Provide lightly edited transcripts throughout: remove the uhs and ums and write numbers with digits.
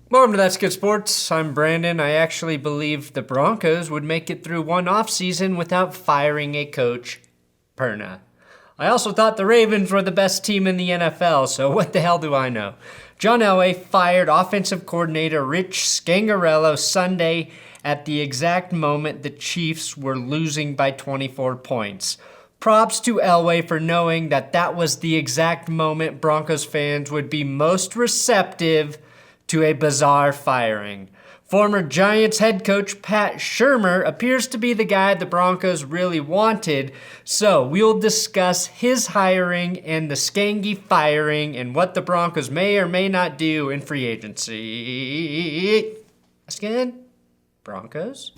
Welcome to That's Good Sports. I'm Brandon. I actually believed the Broncos would make it through one offseason without firing a coach, Perna. I also thought the Ravens were the best team in the NFL, so what the hell do I know? John Elway fired offensive coordinator Rich Scangarello Sunday at the exact moment the Chiefs were losing by 24 points. Props to Elway for knowing that was the exact moment Broncos fans would be most receptive to a bizarre firing. Former Giants head coach Pat Shurmur appears to be the guy the Broncos really wanted, so we'll discuss his hiring and the Scangy firing and what the Broncos may or may not do in free agency. Again, Broncos.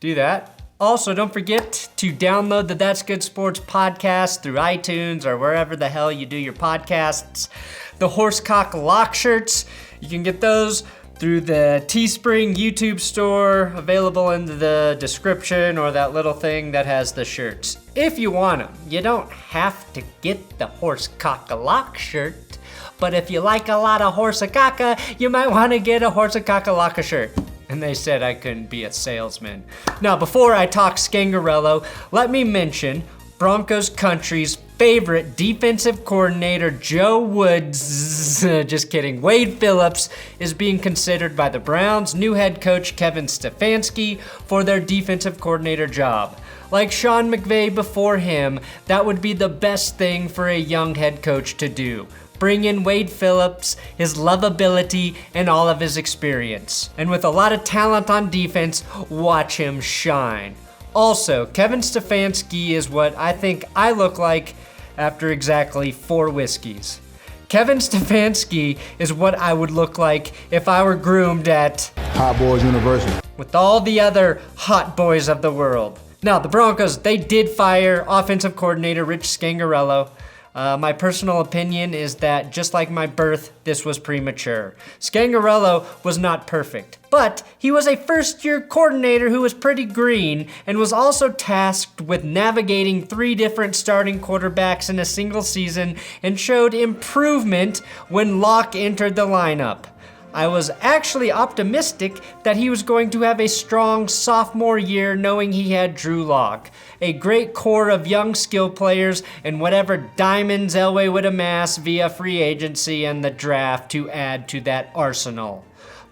Do that. Also, don't forget to download the That's Good Sports podcast through iTunes or wherever the hell you do your podcasts. The Horsecock Lock shirts, you can get those through the Teespring YouTube store, available in the description or that little thing that has the shirts. If you want them, you don't have to get the Horsecock Lock shirt, but if you like a lot of Horsecock, you might want to get a Horsecock Lock shirt. And they said I couldn't be a salesman. Now, before I talk Scangarello, let me mention Broncos country's favorite defensive coordinator, Joe Woods, just kidding, Wade Phillips, is being considered by the Browns' new head coach, Kevin Stefanski, for their defensive coordinator job. Like Sean McVay before him, that would be the best thing for a young head coach to do. Bring in Wade Phillips, his lovability, and all of his experience. And with a lot of talent on defense, watch him shine. Also, Kevin Stefanski is what I think I look like after exactly 4 whiskeys. Kevin Stefanski is what I would look like if I were groomed at Hot Boys University with all the other hot boys of the world. Now, the Broncos, they did fire offensive coordinator Rich Scangarello. My personal opinion is that, just like my birth, this was premature. Scangarello was not perfect, but he was a first-year coordinator who was pretty green and was also tasked with navigating 3 different starting quarterbacks in a single season and showed improvement when Locke entered the lineup. I was actually optimistic that he was going to have a strong sophomore year, knowing he had Drew Lock, a great core of young skill players, and whatever diamonds Elway would amass via free agency and the draft to add to that arsenal.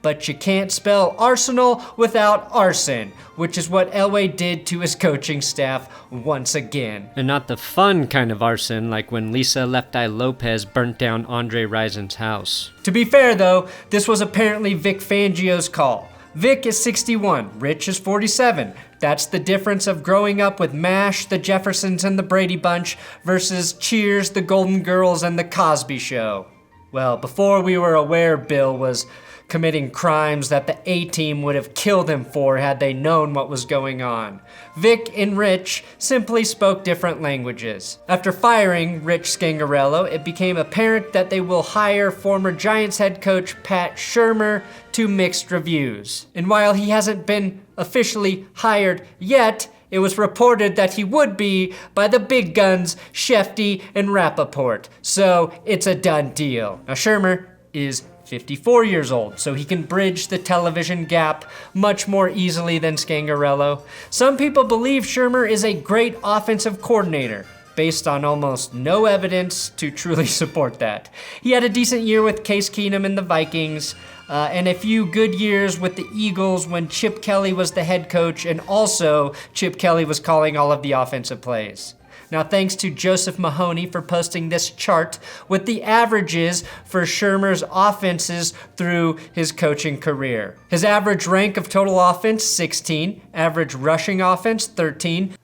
But you can't spell arsenal without arson, which is what Elway did to his coaching staff once again. And not the fun kind of arson, like when Lisa Left Eye Lopez burnt down Andre Rison's house. To be fair though, this was apparently Vic Fangio's call. Vic is 61, Rich is 47. That's the difference of growing up with MASH, the Jeffersons, and the Brady Bunch versus Cheers, the Golden Girls, and the Cosby Show. Well, before we were aware Bill was committing crimes that the A-team would have killed him for had they known what was going on. Vic and Rich simply spoke different languages. After firing Rich Scangarello, it became apparent that they will hire former Giants head coach Pat Shurmur to mixed reviews. And while he hasn't been officially hired yet, it was reported that he would be by the big guns, Shefty and Rappaport. So it's a done deal. Now Shermer is 54 years old, so he can bridge the television gap much more easily than Scangarello. Some people believe Shermer is a great offensive coordinator, based on almost no evidence to truly support that. He had a decent year with Case Keenum and the Vikings, and a few good years with the Eagles when Chip Kelly was the head coach, and also Chip Kelly was calling all of the offensive plays. Now, thanks to Joseph Mahoney for posting this chart with the averages for Shermer's offenses through his coaching career. His average rank of total offense, 16. Average rushing offense, 13.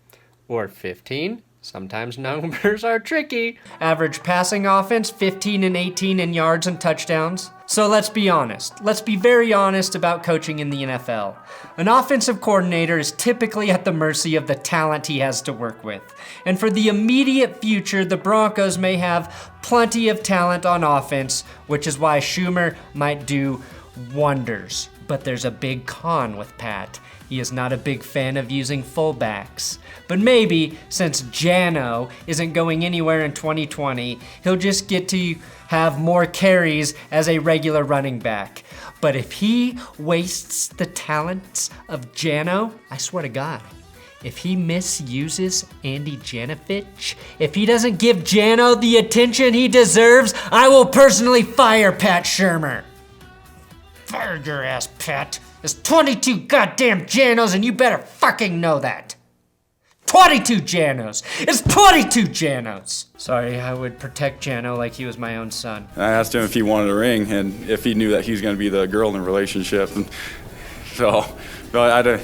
Or 15. Sometimes numbers are tricky. Average passing offense, 15 and 18 in yards and touchdowns. So let's be honest. Let's be very honest about coaching in the NFL. An offensive coordinator is typically at the mercy of the talent he has to work with. And for the immediate future, the Broncos may have plenty of talent on offense, which is why Shurmur might do wonders. But there's a big con with Pat. He is not a big fan of using fullbacks. But maybe, since Jano isn't going anywhere in 2020, he'll just get to have more carries as a regular running back. But if he wastes the talents of Jano, I swear to God, if he misuses Andy Janovich, if he doesn't give Jano the attention he deserves, I will personally fire Pat Shurmur. Fire your ass, Pat. There's 22 goddamn Janos and you better fucking know that. 22 Janos. It's 22 Janos. Sorry, I would protect Jano like he was my own son. I asked him if he wanted a ring and if he knew that he's going to be the girl in the relationship. And so, but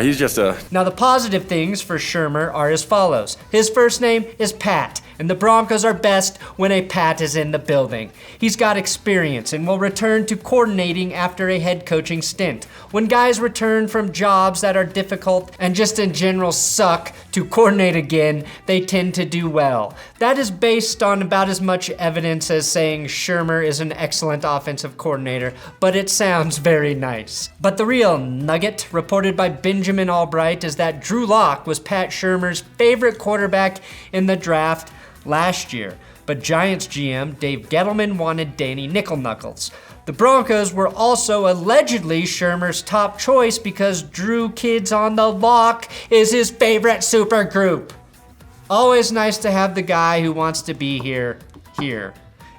he's just a... Now the positive things for Shermer are as follows. His first name is Pat, and the Broncos are best when a Pat is in the building. He's got experience and will return to coordinating after a head coaching stint. When guys return from jobs that are difficult and just in general suck to coordinate again, they tend to do well. That is based on about as much evidence as saying Shermer is an excellent offensive coordinator, but it sounds very nice. But the real nugget reported by Benjamin Albright is that Drew Lock was Pat Shurmur's favorite quarterback in the draft last year, but Giants GM Dave Gettleman wanted Danny Nickelknuckles. The Broncos were also allegedly Shurmur's top choice because Drew Kids on the Lock is his favorite supergroup. Always nice to have the guy who wants to be here.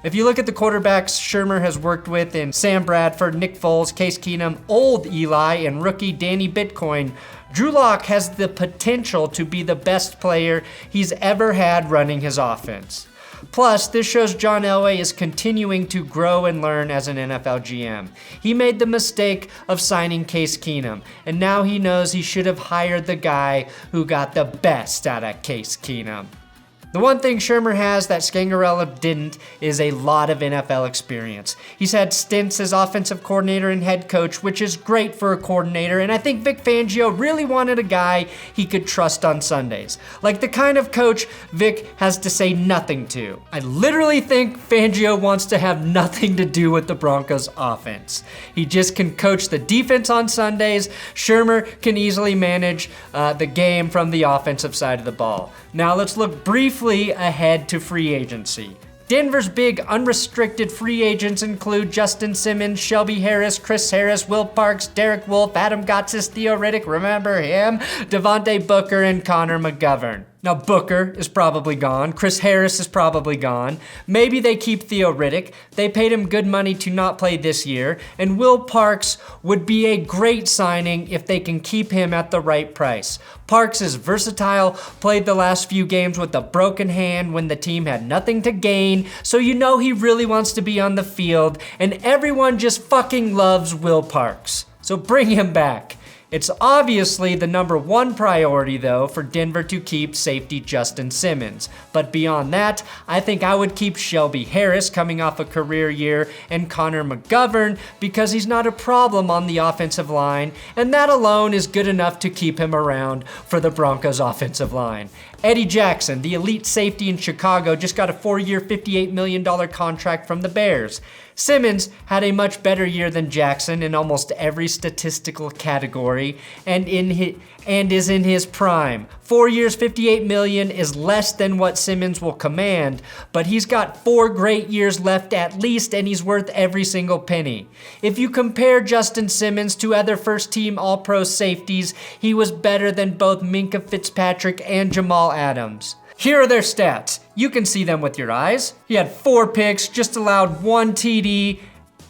If you look at the quarterbacks Shurmur has worked with in Sam Bradford, Nick Foles, Case Keenum, old Eli, and rookie Danny Bitcoin, Drew Lock has the potential to be the best player he's ever had running his offense. Plus, this shows John Elway is continuing to grow and learn as an NFL GM. He made the mistake of signing Case Keenum, and now he knows he should have hired the guy who got the best out of Case Keenum. The one thing Shermer has that Scangarello didn't is a lot of NFL experience. He's had stints as offensive coordinator and head coach, which is great for a coordinator, and I think Vic Fangio really wanted a guy he could trust on Sundays. Like the kind of coach Vic has to say nothing to. I literally think Fangio wants to have nothing to do with the Broncos offense. He just can coach the defense on Sundays. Shermer can easily manage the game from the offensive side of the ball. Now let's look briefly ahead to free agency. Denver's big unrestricted free agents include Justin Simmons, Shelby Harris, Chris Harris, Will Parks, Derek Wolfe, Adam Gotsis, Theo Riddick, remember him, Devontae Booker, and Connor McGovern. Now Booker is probably gone, Chris Harris is probably gone, maybe they keep Theo Riddick, they paid him good money to not play this year, and Will Parks would be a great signing if they can keep him at the right price. Parks is versatile, played the last few games with a broken hand when the team had nothing to gain, so you know he really wants to be on the field, and everyone just fucking loves Will Parks. So bring him back. It's obviously the number one priority, though, for Denver to keep safety Justin Simmons. But beyond that, I think I would keep Shelby Harris coming off a career year and Connor McGovern because he's not a problem on the offensive line, and that alone is good enough to keep him around for the Broncos offensive line. Eddie Jackson, the elite safety in Chicago, just got a 4-year, $58 million contract from the Bears. Simmons had a much better year than Jackson in almost every statistical category and is in his prime. 4 years, $58 million is less than what Simmons will command, but he's got 4 great years left at least, and he's worth every single penny. If you compare Justin Simmons to other first-team All-Pro safeties, he was better than both Minkah Fitzpatrick and Jamal Adams. Here are their stats. You can see them with your eyes. He had 4 picks, just allowed 1 TD,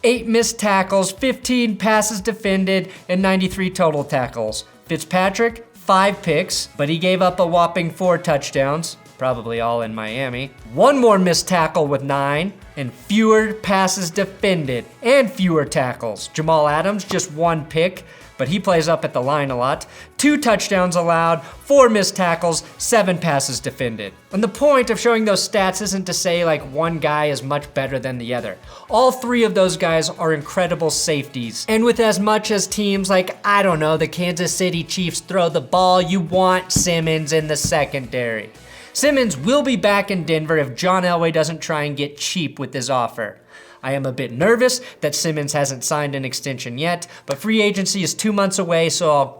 8 missed tackles, 15 passes defended, and 93 total tackles. Fitzpatrick, 5 picks, but he gave up a whopping 4 touchdowns, probably all in Miami. 1 more missed tackle with 9, and fewer passes defended, and fewer tackles. Jamal Adams, just 1 pick, but he plays up at the line a lot. 2 touchdowns allowed, 4 missed tackles, 7 passes defended. And the point of showing those stats isn't to say like one guy is much better than the other. All 3 of those guys are incredible safeties. And with as much as teams like, I don't know, the Kansas City Chiefs throw the ball, you want Simmons in the secondary. Simmons will be back in Denver if John Elway doesn't try and get cheap with his offer. I am a bit nervous that Simmons hasn't signed an extension yet, but free agency is 2 months away, so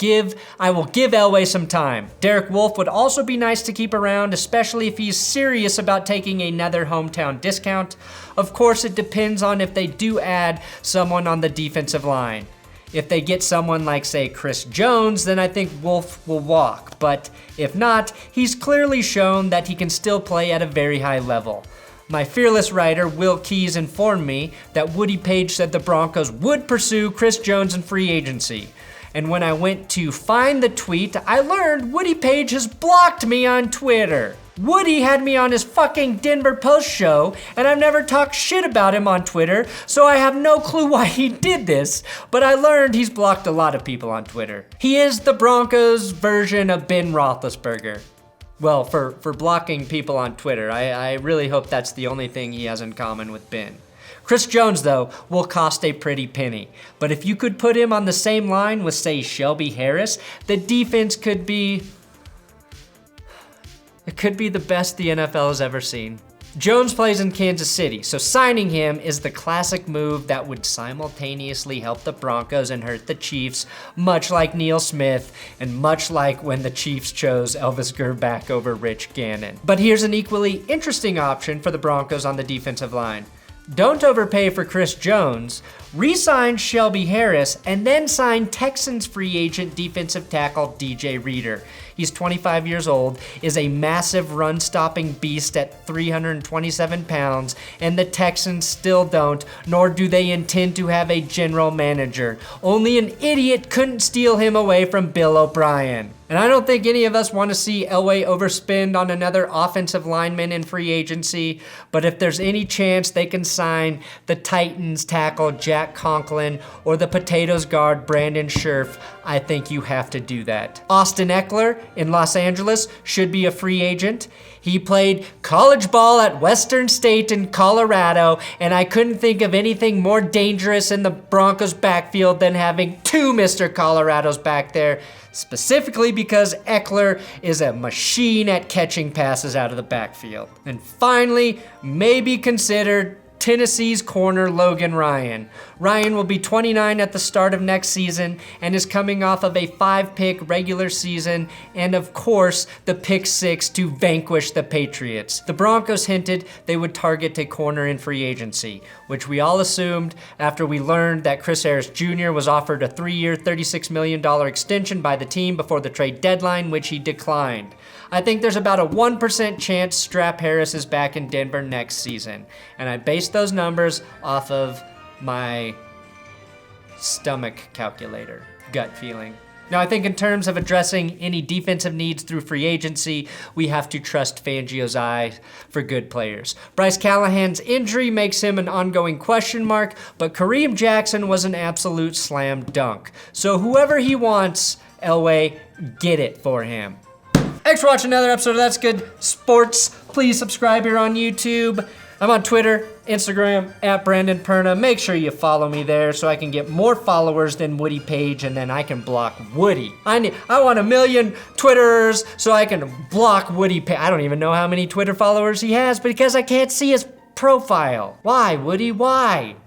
I will give Elway some time. Derek Wolfe would also be nice to keep around, especially if he's serious about taking another hometown discount. Of course, it depends on if they do add someone on the defensive line. If they get someone like, say, Chris Jones, then I think Wolfe will walk. But if not, he's clearly shown that he can still play at a very high level. My fearless writer, Will Keys, informed me that Woody Page said the Broncos would pursue Chris Jones in free agency. And when I went to find the tweet, I learned Woody Page has blocked me on Twitter. Woody had me on his fucking Denver Post show, and I've never talked shit about him on Twitter, so I have no clue why he did this, but I learned he's blocked a lot of people on Twitter. He is the Broncos' version of Ben Roethlisberger. Well, for blocking people on Twitter. I really hope that's the only thing he has in common with Ben. Chris Jones, though, will cost a pretty penny. But if you could put him on the same line with, say, Shelby Harris, the defense could be the best the NFL has ever seen. Jones plays in Kansas City, so signing him is the classic move that would simultaneously help the Broncos and hurt the Chiefs, much like Neil Smith, and much like when the Chiefs chose Elvis Grbac over Rich Gannon. But here's an equally interesting option for the Broncos on the defensive line. Don't overpay for Chris Jones, re-sign Shelby Harris, and then sign Texans free agent defensive tackle DJ Reader. He's 25 years old, is a massive run-stopping beast at 327 pounds, and the Texans still don't, nor do they intend to have a general manager. Only an idiot couldn't steal him away from Bill O'Brien. And I don't think any of us want to see Elway overspend on another offensive lineman in free agency, but if there's any chance they can sign the Titans tackle Jack Conklin or the Potatoes guard Brandon Scherf, I think you have to do that. Austin Eckler in Los Angeles should be a free agent. He played college ball at Western State in Colorado, and I couldn't think of anything more dangerous in the Broncos backfield than having two Mr. Colorados back there, specifically because Eckler is a machine at catching passes out of the backfield. And finally, maybe consider Tennessee's corner Logan Ryan. Ryan will be 29 at the start of next season and is coming off of a 5-pick regular season and of course the pick 6 to vanquish the Patriots. The Broncos hinted they would target a corner in free agency, which we all assumed after we learned that Chris Harris Jr. was offered a 3-year, $36 million extension by the team before the trade deadline, which he declined. I think there's about a 1% chance Strap Harris is back in Denver next season, and I based those numbers off of my stomach calculator, gut feeling. Now, I think in terms of addressing any defensive needs through free agency, we have to trust Fangio's eye for good players. Bryce Callahan's injury makes him an ongoing question mark, but Kareem Jackson was an absolute slam dunk. So whoever he wants, Elway, get it for him. Thanks for watching another episode of That's Good Sports. Please subscribe here on YouTube. I'm on Twitter, Instagram, at Brandon Perna. Make sure you follow me there so I can get more followers than Woody Page, and then I can block Woody. I want 1 million Twitterers so I can block Woody Page. I don't even know how many Twitter followers he has because I can't see his profile. Why, Woody? Why?